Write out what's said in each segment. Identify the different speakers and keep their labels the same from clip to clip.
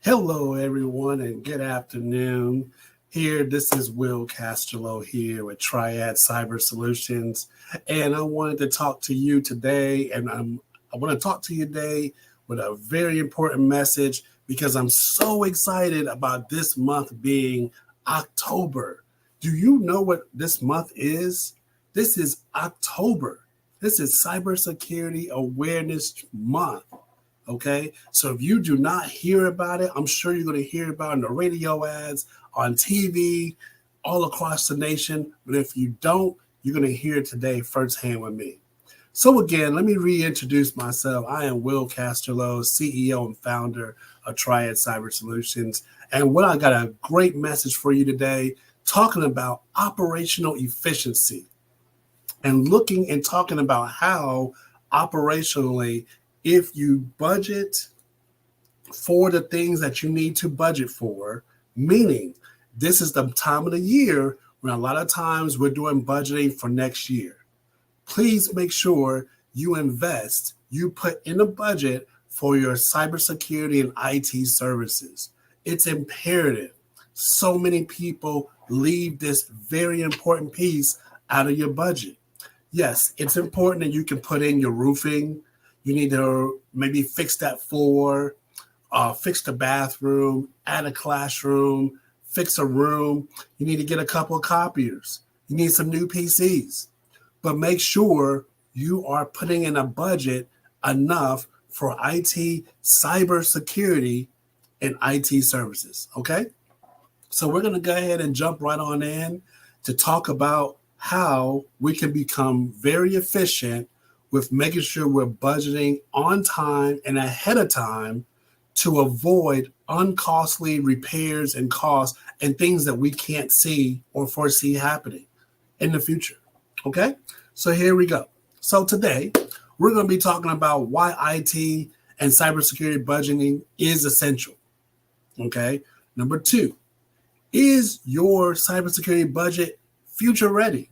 Speaker 1: Hello, everyone, and good afternoon. This is Will Casterlow here with Triad Cyber Solutions, and I wanted to talk to you today. I want to talk to you today with a very important message because I'm so excited about this month being October. Do you know what this month is? This is October. This is Cybersecurity Awareness Month. Okay, so if you do not hear about it, I'm sure you're going to hear about it in the radio ads, on TV, all across the nation. But if you don't, you're going to hear it today firsthand with me. So again, let me reintroduce myself. I am Will Casterlow, CEO and founder of Triad Cyber Solutions. And I got a great message for you today, talking about operational efficiency and looking and talking about how operationally, if you budget for the things that you need to budget for, meaning this is the time of the year when a lot of times we're doing budgeting for next year. Please make sure you put in a budget for your cybersecurity and IT services. It's imperative. So many people leave this very important piece out of your budget. Yes, it's important that you can put in your roofing. You need to maybe fix that floor, fix the bathroom, add a classroom, fix a room. You need to get a couple of copiers. You need some new PCs. But make sure you are putting in a budget enough for IT, cybersecurity, and IT services, okay? So we're going to go ahead and jump right on in to talk about how we can become very efficient with making sure we're budgeting on time and ahead of time to avoid uncostly repairs and costs and things that we can't see or foresee happening in the future. Okay, so here we go. So today, we're going to be talking about why IT and cybersecurity budgeting is essential. Okay, number 2, is your cybersecurity budget future ready?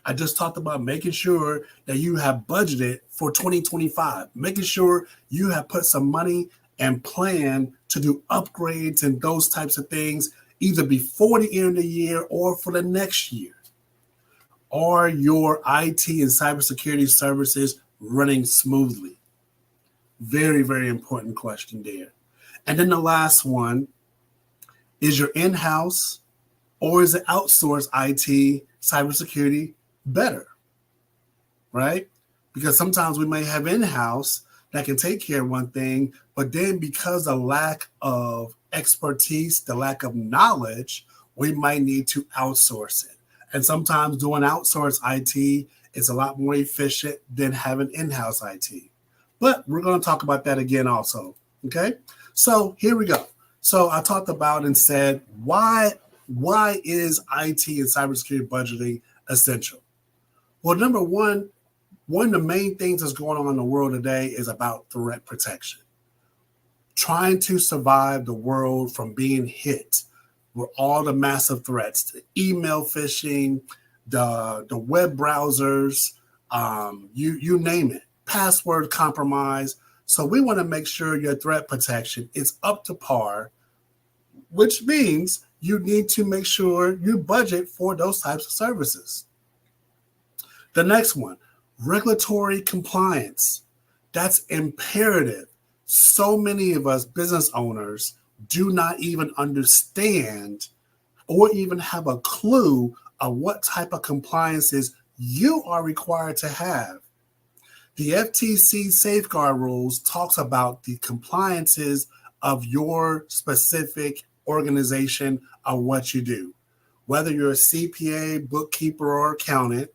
Speaker 1: I just talked about making sure that you have budgeted for 2025, making sure you have put some money and plan to do upgrades and those types of things, either before the end of the year or for the next year. Are your IT and cybersecurity services running smoothly? Very, very important question there. And then the last one, is your in-house or is it outsourced IT cybersecurity better, right? Because sometimes we may have in-house that can take care of one thing, but then because of lack of expertise, the lack of knowledge, we might need to outsource it. And sometimes doing outsourced IT is a lot more efficient than having in-house IT. But we're going to talk about that again also, okay? So here we go. So I talked about and said, why is IT and cybersecurity budgeting essential? Well, number one of the main things that's going on in the world today is about threat protection. Trying to survive the world from being hit with all the massive threats, the email phishing, the web browsers, you name it, password compromise. So we want to make sure your threat protection is up to par, which means you need to make sure you budget for those types of services. The next one, regulatory compliance. That's imperative. So many of us business owners do not even understand or even have a clue of what type of compliances you are required to have. The FTC safeguard rules talks about the compliances of your specific organization of what you do. Whether you're a CPA, bookkeeper, or accountant,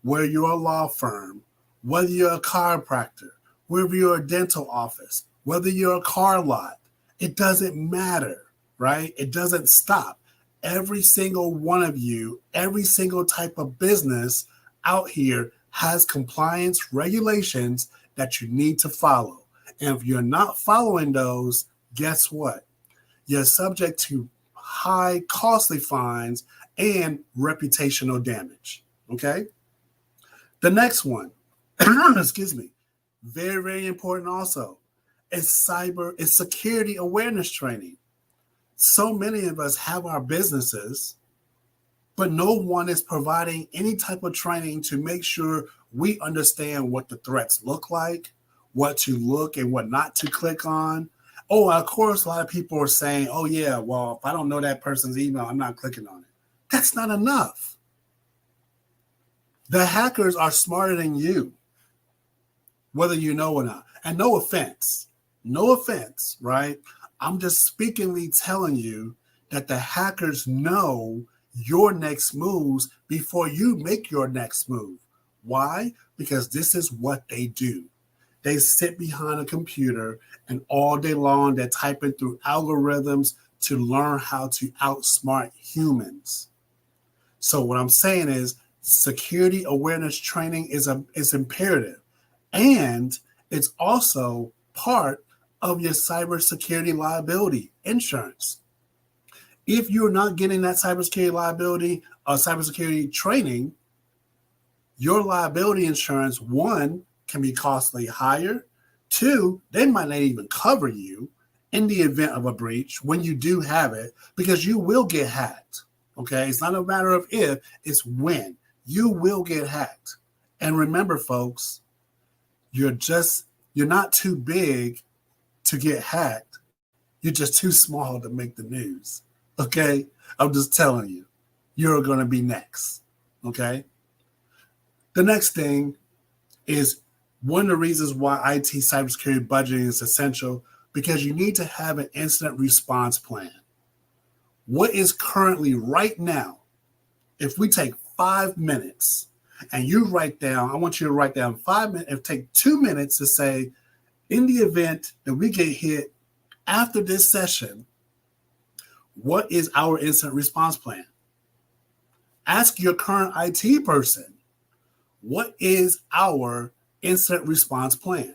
Speaker 1: whether you're a law firm, whether you're a chiropractor, whether you're a dental office, whether you're a car lot, it doesn't matter, right? It doesn't stop. Every single one of you, every single type of business out here has compliance regulations that you need to follow. And if you're not following those, guess what? You're subject to high, costly fines and reputational damage, okay? The next one, excuse me, very, very important also. it's security awareness training. So many of us have our businesses, but no one is providing any type of training to make sure we understand what the threats look like, what to look and what not to click on. Oh, of course, a lot of people are saying, oh, yeah, well, if I don't know that person's email, I'm not clicking on it. That's not enough. The hackers are smarter than you, whether you know or not. And no offense, right? I'm just speakingly telling you that the hackers know your next moves before you make your next move. Why? Because this is what they do. They sit behind a computer and all day long they're typing through algorithms to learn how to outsmart humans. So what I'm saying is security awareness training is imperative. And it's also part of your cybersecurity liability insurance. If you're not getting that cybersecurity liability or cybersecurity training, your liability insurance, one, can be costly higher. Two, they might not even cover you in the event of a breach when you do have it, because you will get hacked. Okay, it's not a matter of if, it's when. You will get hacked. And remember, folks, you're not too big to get hacked. You're just too small to make the news. Okay, I'm just telling you, you're going to be next. Okay, the next thing is one of the reasons why IT cybersecurity budgeting is essential, because you need to have an incident response plan. What is currently right now, if we take 5 minutes and you write down, I want you to write down 5 minutes, and take 2 minutes to say, in the event that we get hit after this session, what is our incident response plan? Ask your current IT person, what is our incident response plan?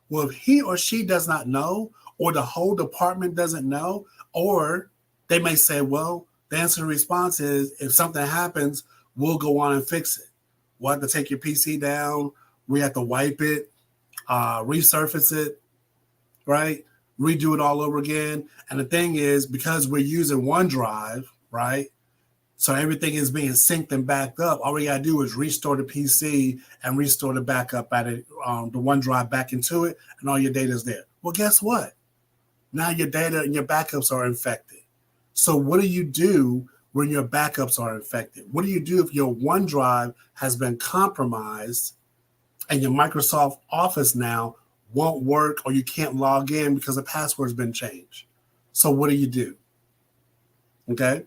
Speaker 1: Well, if he or she does not know, or the whole department doesn't know, or they may say, well, the incident response is if something happens, we'll go on and fix it. We'll have to take your PC down. We have to wipe it, resurface it, right? Redo it all over again. And the thing is, because we're using OneDrive, right? So everything is being synced and backed up. All we got to do is restore the PC and restore the backup at it, the OneDrive back into it, and all your data is there. Well, guess what? Now your data and your backups are infected. So what do you do when your backups are infected? What do you do if your OneDrive has been compromised and your Microsoft Office now won't work, or you can't log in because the password's been changed? So what do you do? Okay.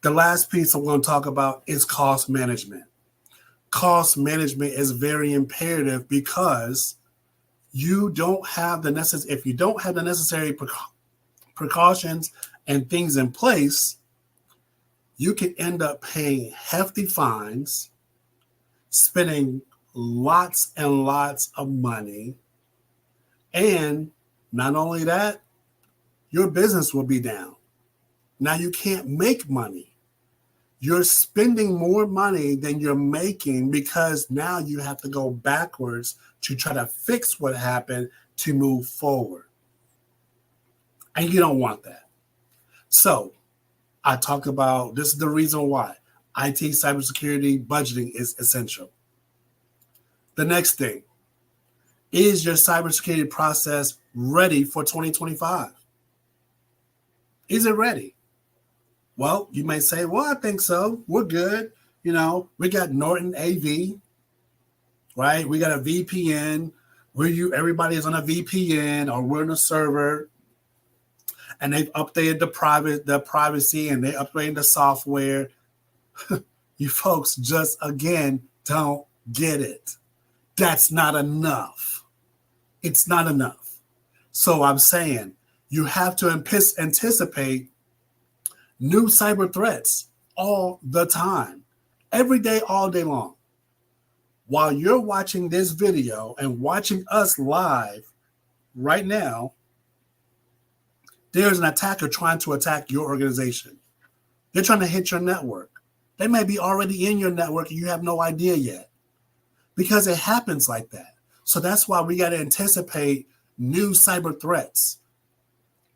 Speaker 1: The last piece I'm going to talk about is cost management. Cost management is very imperative, because you don't have the if you don't have the necessary precautions and things in place, you can end up paying hefty fines, spending lots and lots of money, and not only that, your business will be down. Now you can't make money. You're spending more money than you're making, because now you have to go backwards to try to fix what happened to move forward. And you don't want that. So I talk about, this is the reason why IT cybersecurity budgeting is essential. The next thing, is your cybersecurity process ready for 2025? Is it ready? Well, you may say, well, I think so. We're good. You know, we got Norton AV, right? We got a VPN. Everybody is on a VPN, or we're on a server, and they've updated the privacy, and they updated the software. You folks just, again, don't get it. That's not enough. It's not enough. So I'm saying you have to anticipate new cyber threats all the time, every day, all day long. While you're watching this video and watching us live right now, there's an attacker trying to attack your organization. They're trying to hit your network. They may be already in your network and you have no idea yet, because it happens like that. So that's why we got to anticipate new cyber threats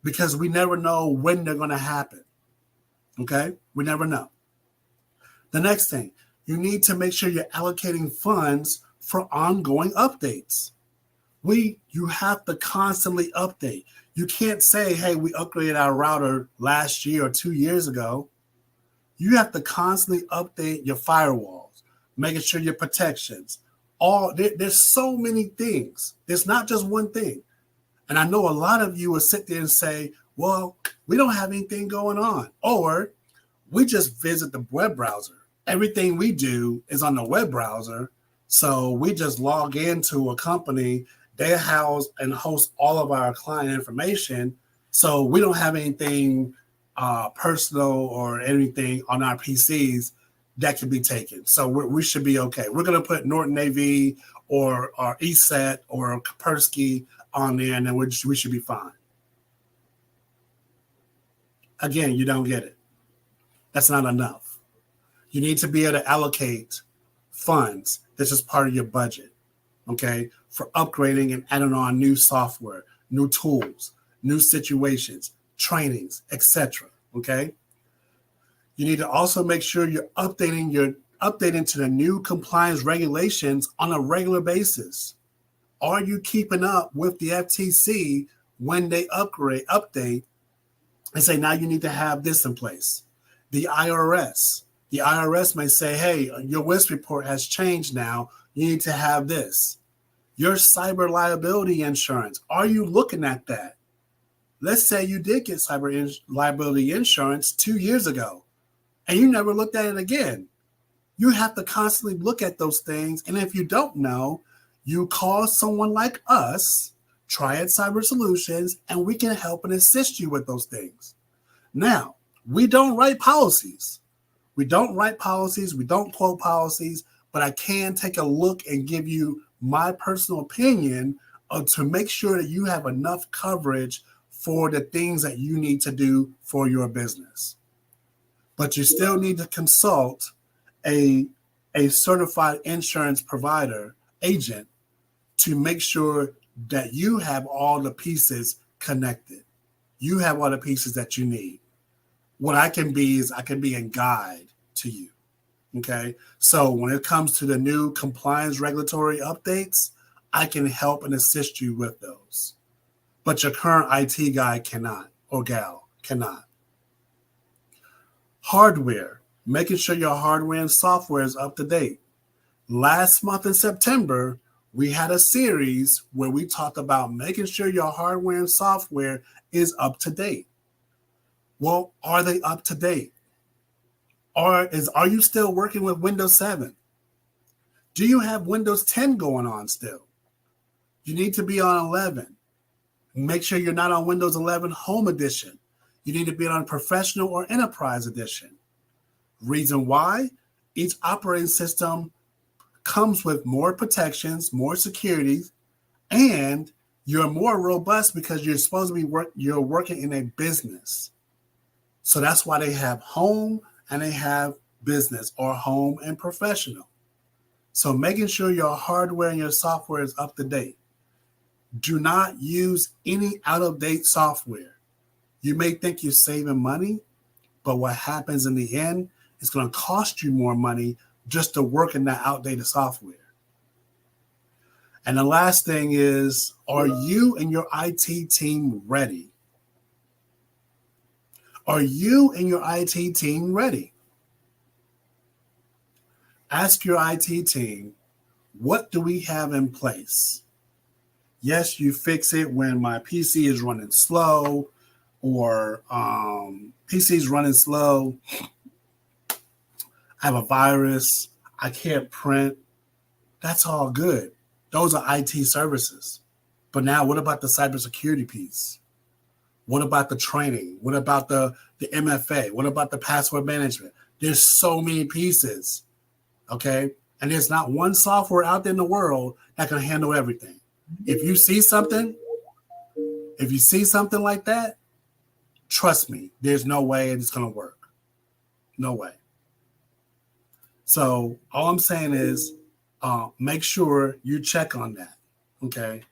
Speaker 1: because we never know when they're going to happen. Okay? We never know. The next thing, you need to make sure you're allocating funds for ongoing updates. You have to constantly update. You can't say, hey, we upgraded our router last year or 2 years ago. You have to constantly update your firewalls, making sure your protections. There's so many things. There's not just one thing. And I know a lot of you will sit there and say, well, we don't have anything going on. Or we just visit the web browser. Everything we do is on the web browser. So we just log into a company. They house and host all of our client information. So we don't have anything personal or anything on our PCs that can be taken. So we should be okay. We're going to put Norton AV or ESET or Kaspersky on there, and then we should be fine. Again, you don't get it. That's not enough. You need to be able to allocate funds. This is part of your budget, okay, for upgrading and adding on new software, new tools, new situations, trainings, etc. Okay. You need to also make sure you're updating to the new compliance regulations on a regular basis. Are you keeping up with the FTC when they update and say, now you need to have this in place? The IRS may say, hey, your WIS report has changed now. You need to have this. Your cyber liability insurance. Are you looking at that? Let's say you did get cyber liability insurance 2 years ago and you never looked at it again. You have to constantly look at those things. And if you don't know, you call someone like us, Triad Cyber Solutions, and we can help and assist you with those things. Now, we don't write policies. We don't quote policies, but I can take a look and give you my personal opinion to make sure that you have enough coverage for the things that you need to do for your business. But you still need to consult a certified insurance provider agent to make sure that you have all the pieces connected. You have all the pieces that you need. What I can be is I can be a guide to you. Okay. So when it comes to the new compliance regulatory updates, I can help and assist you with those. But your current IT guy cannot, or gal cannot. Hardware, making sure your hardware and software is up to date. Last month in September, we had a series where we talked about making sure your hardware and software is up to date. Well, are they up to date? Are you still working with Windows 7? Do you have Windows 10 going on still? You need to be on 11. Make sure you're not on Windows 11 Home Edition. You need to be on Professional or Enterprise Edition. Reason why? Each operating system comes with more protections, more security, and you're more robust because you're supposed to be you're working in a business. So that's why they have home and they have business, or home and professional. So making sure your hardware and your software is up to date. Do not use any out-of-date software. You may think you're saving money, but what happens in the end is going to cost you more money just to work in that outdated software. And the last thing is, are you and your IT team ready? Are you and your IT team ready? Ask your IT team, what do we have in place? Yes, you fix it when my PC is running slow, or PC is running slow. I have a virus. I can't print. That's all good. Those are IT services. But now what about the cybersecurity piece? What about the training? What about the MFA? What about the password management? There's so many pieces, okay? And there's not one software out there in the world that can handle everything. If you see something like that, trust me, there's no way it's going to work. No way. So all I'm saying is make sure you check on that, okay?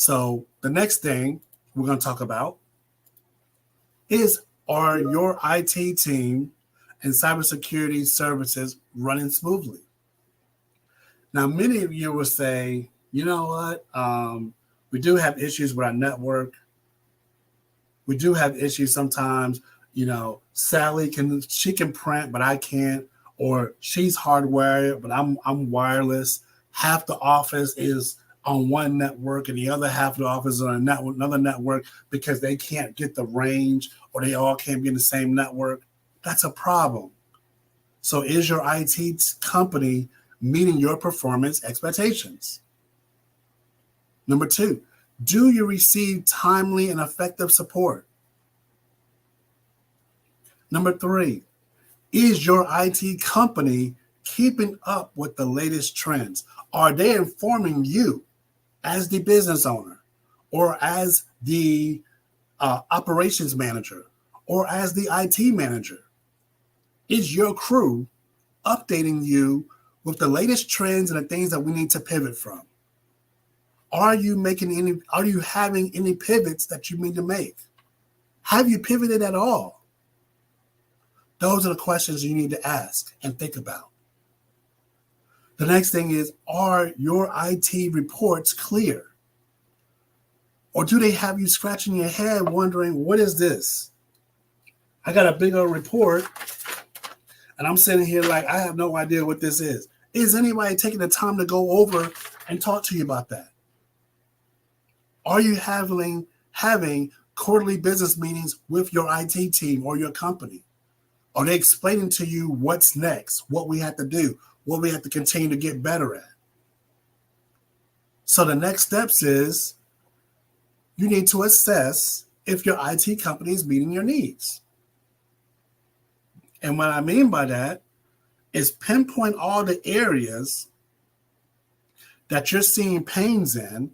Speaker 1: So the next thing we're going to talk about is, are your IT team and cybersecurity services running smoothly? Now, many of you will say, you know what? We do have issues with our network. We do have issues sometimes. Sally can print, but I can't, or she's hardwired, but I'm wireless. Half the office is on one network and the other half of the office is on another network because they can't get the range or they all can't be in the same network. That's a problem. So is your IT company meeting your performance expectations? Number 2, do you receive timely and effective support? Number 3, is your IT company keeping up with the latest trends? Are they informing you as the business owner or as the operations manager or as the IT manager? Is your crew updating you with the latest trends and the things that we need to pivot from? Are you having any pivots that you need to make? Have you pivoted at all? Those are the questions you need to ask and think about. The next thing is, are your IT reports clear? Or do they have you scratching your head wondering, what is this? I got a big old report and I'm sitting here like, I have no idea what this is. Is anybody taking the time to go over and talk to you about that? Are you having quarterly business meetings with your IT team or your company? Are they explaining to you what's next, what we have to do, what we have to continue to get better at? So the next steps is you need to assess if your IT company is meeting your needs. And what I mean by that is pinpoint all the areas that you're seeing pains in,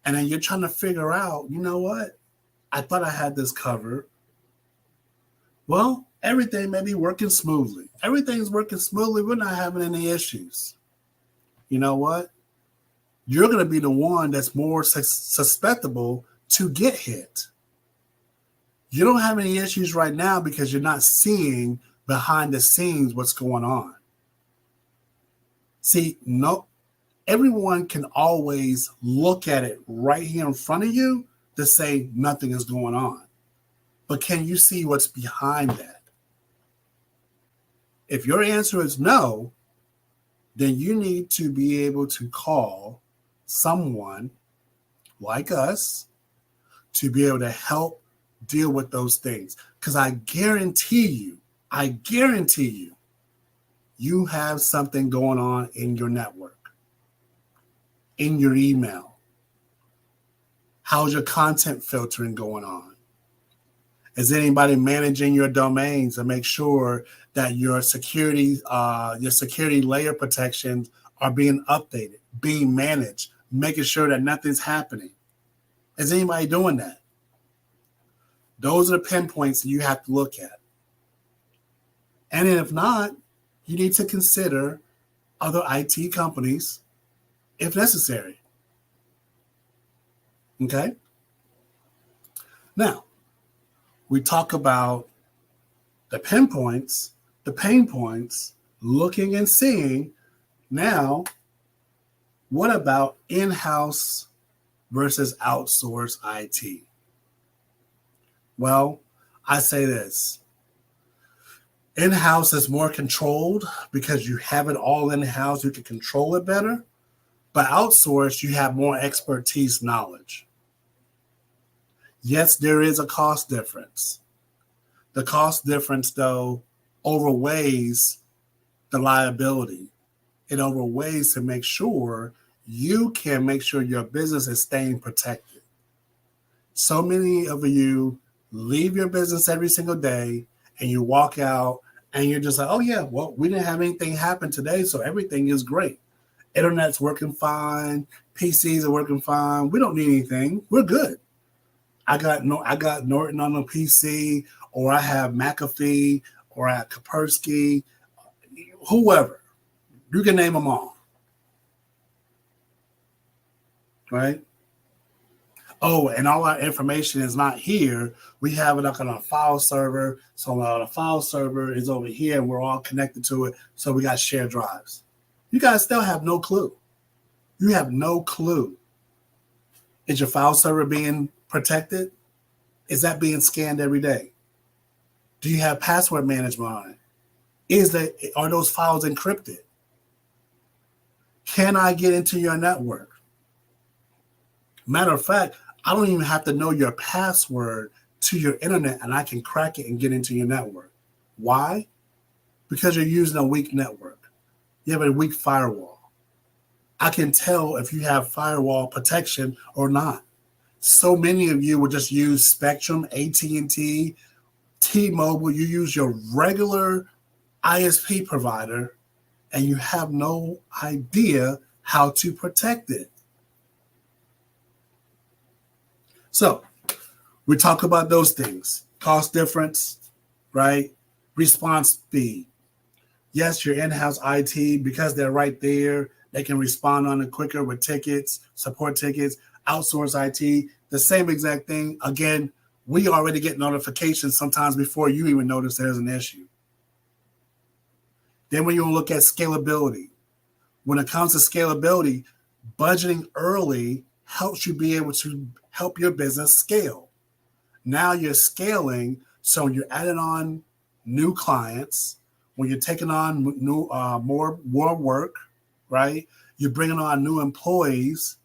Speaker 1: and then you're trying to figure out, you know what? I thought I had this covered. Well, everything may be working smoothly. Everything's working smoothly. We're not having any issues. You know what? You're going to be the one that's more susceptible to get hit. You don't have any issues right now because you're not seeing behind the scenes what's going on. See, everyone can always look at it right here in front of you to say nothing is going on. But can you see what's behind that? If your answer is no, then you need to be able to call someone like us to be able to help deal with those things. Because I guarantee you, you have something going on in your network, in your email. How's your content filtering going on? Is anybody managing your domains to make sure that your security layer protections are being updated, being managed, making sure that nothing's happening? Is anybody doing that? Those are the pinpoints that you have to look at. And if not, you need to consider other IT companies if necessary. Okay? Now, we talk about the pinpoints, the pain points, looking and seeing. Now, what about in-house versus outsourced IT? Well, I say this. In-house is more controlled because you have it all in-house. You can control it better. But outsourced, you have more expertise, knowledge. Yes, there is a cost difference. The cost difference, though, overweighs the liability. It overweighs to make sure you can make sure your business is staying protected. So many of you leave your business every single day and you walk out and you're just like, oh yeah, well, we didn't have anything happen today, so everything is great. Internet's working fine. PCs are working fine. We don't need anything. We're good. I got Norton on the PC, or I have McAfee, or I have Kaspersky, whoever. You can name them all. Right? Oh, and all our information is not here. We have it up on our file server. So the file server is over here and we're all connected to it. So we got shared drives. You guys still have no clue. You have no clue. Is your file server being protected? Is that being scanned every day? Do you have password management on it? Are those files encrypted? Can I get into your network? Matter of fact, I don't even have to know your password to your internet and I can crack it and get into your network. Why? Because you're using a weak network. You have a weak firewall. I can tell if you have firewall protection or not. So many of you will just use Spectrum, AT&T, T-Mobile. You use your regular ISP provider and you have no idea how to protect it. So we talk about those things. Cost difference, right? Response speed. Yes, your in-house IT, because they're right there, they can respond on it quicker with tickets, support tickets. Outsource IT, the same exact thing. Again, we already get notifications sometimes before you even notice there's an issue. Then when you look at scalability, when it comes to scalability, budgeting early helps you be able to help your business scale. Now you're scaling, so you're adding on new clients, when you're taking on new more work, right? You're bringing on new employees.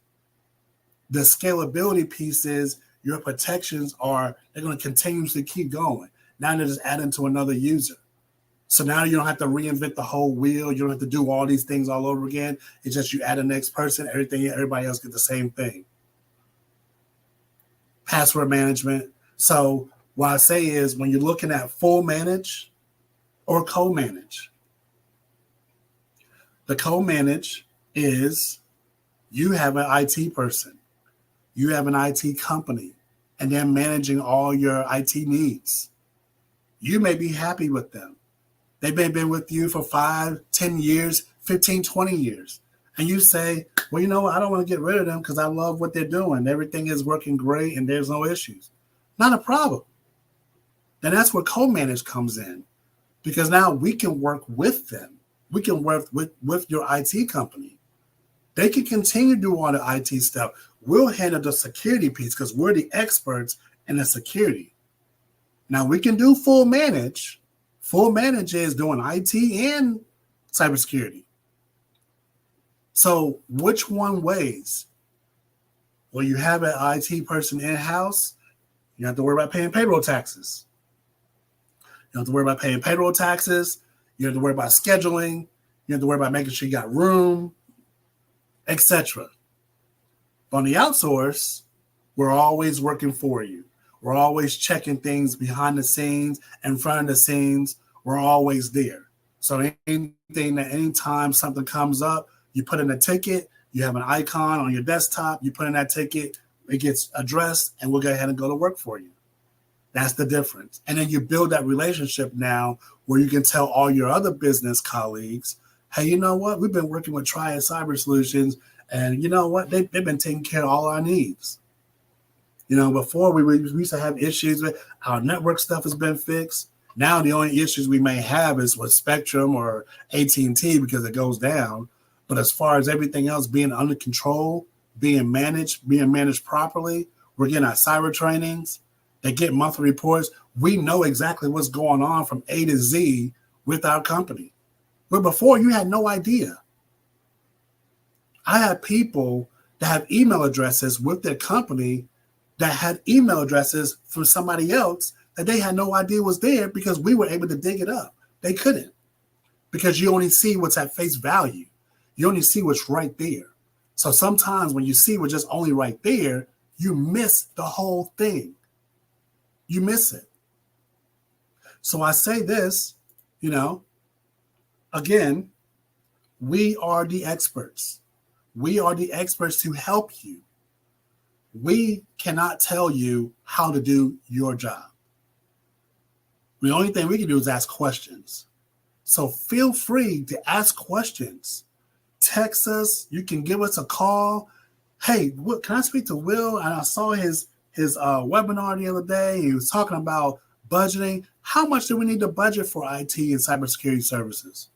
Speaker 1: The scalability piece is your protections they're going to continuously keep going. Now they're just adding to another user. So now you don't have to reinvent the whole wheel. You don't have to do all these things all over again. It's just you add the next person, everybody else gets the same thing. Password management. So what I say is when you're looking at full manage or co-manage, the co-manage is you have an IT person. You have an IT company, and they're managing all your IT needs. You may be happy with them. They may have been with you for 5, 10 years, 15, 20 years. And you say, well, you know what? I don't want to get rid of them because I love what they're doing. Everything is working great and there's no issues. Not a problem. Then that's where co-manage comes in, because now we can work with them. We can work with your IT company. They can continue to do all the IT stuff. We'll handle the security piece because we're the experts in the security. Now we can do full manage. Full manage is doing IT and cybersecurity. So which one weighs? Well, you have an IT person in-house. You don't have to worry about paying payroll taxes. You don't have to worry about paying payroll taxes. You don't have to worry about scheduling. You don't have to worry about making sure you got room, etc. On the outsource, we're always working for you. We're always checking things behind the scenes, in front of the scenes. We're always there. So anytime something comes up, you put in a ticket, you have an icon on your desktop, you put in that ticket, it gets addressed, and we'll go ahead and go to work for you. That's the difference. And then you build that relationship now where you can tell all your other business colleagues, hey, you know what? We've been working with Triad Cyber Solutions, and you know what? They've been taking care of all our needs. You know, before we used to have issues with our network stuff has been fixed. Now the only issues we may have is with Spectrum or AT&T because it goes down. But as far as everything else being under control, being managed properly, we're getting our cyber trainings. They get monthly reports. We know exactly what's going on from A to Z with our company. But before, you had no idea. I had people that have email addresses with their company that had email addresses from somebody else that they had no idea was there because we were able to dig it up. They couldn't, because you only see what's at face value. You only see what's right there. So sometimes when you see what's just only right there, you miss the whole thing. You miss it. So I say this, you know, again, we are the experts. We are the experts to help you. We cannot tell you how to do your job. The only thing we can do is ask questions. So feel free to ask questions. Text us. You can give us a call. Hey, can I speak to Will? And I saw his webinar the other day. He was talking about budgeting. How much do we need to budget for IT and cybersecurity services?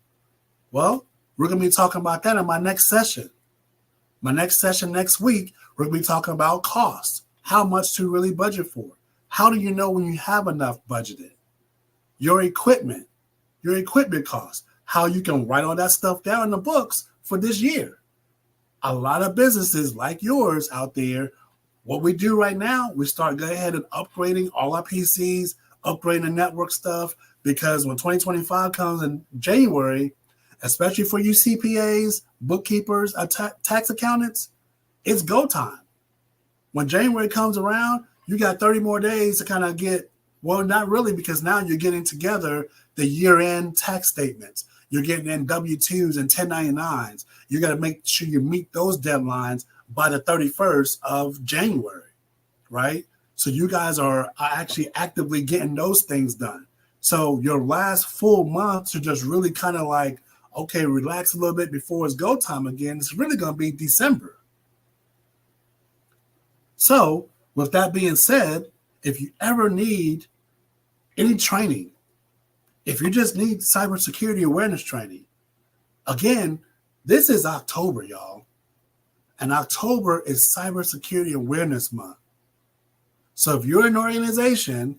Speaker 1: Well, we're going to be talking about that in my next session. My next session next week, we're going to be talking about costs. How much to really budget for? How do you know when you have enough budgeted? Your equipment costs. How you can write all that stuff down in the books for this year. A lot of businesses like yours out there, what we do right now, we start going ahead and upgrading all our PCs, upgrading the network stuff, because when 2025 comes in January, especially for you CPAs, bookkeepers, tax accountants, it's go time. When January comes around, you got 30 more days to kind of get, well, not really, because now you're getting together the year-end tax statements. You're getting in W-2s and 1099s. You got to make sure you meet those deadlines by the 31st of January, right? So you guys are actually actively getting those things done. So your last full month to just really kind of like, okay, relax a little bit before it's go time again. It's really going to be December. So with that being said, if you ever need any training, if you just need cybersecurity awareness training, again, this is October, y'all. And October is Cybersecurity Awareness Month. So if you're an organization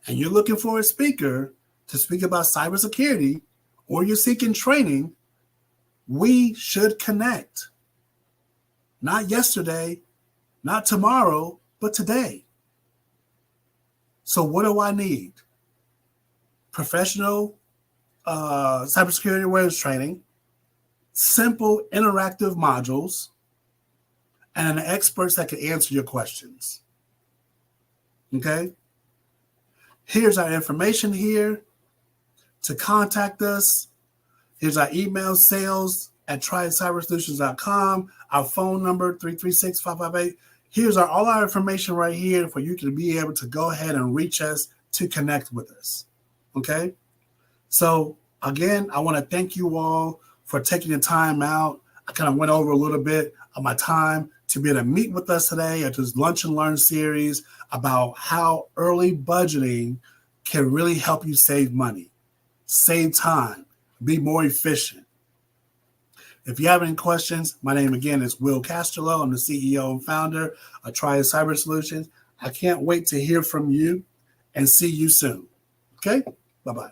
Speaker 1: and you're looking for a speaker to speak about cybersecurity, or you're seeking training, we should connect. Not yesterday, not tomorrow, but today. So what do I need? Professional cybersecurity awareness training, simple interactive modules, and experts that can answer your questions. Okay? Here's our information here to contact us. Here's our email, sales@triadcybersolutions.com. Our phone number, 336-558. Here's all our information right here for you to be able to go ahead and reach us to connect with us. Okay? So again, I want to thank you all for taking the time out. I kind of went over a little bit of my time to be able to meet with us today at this Lunch and Learn series about how early budgeting can really help you save money, save time, be more efficient. If you have any questions, my name again is Will Casterlow. I'm the CEO and founder of Triad Cyber Solutions. I can't wait to hear from you and see you soon. Okay? Bye-bye.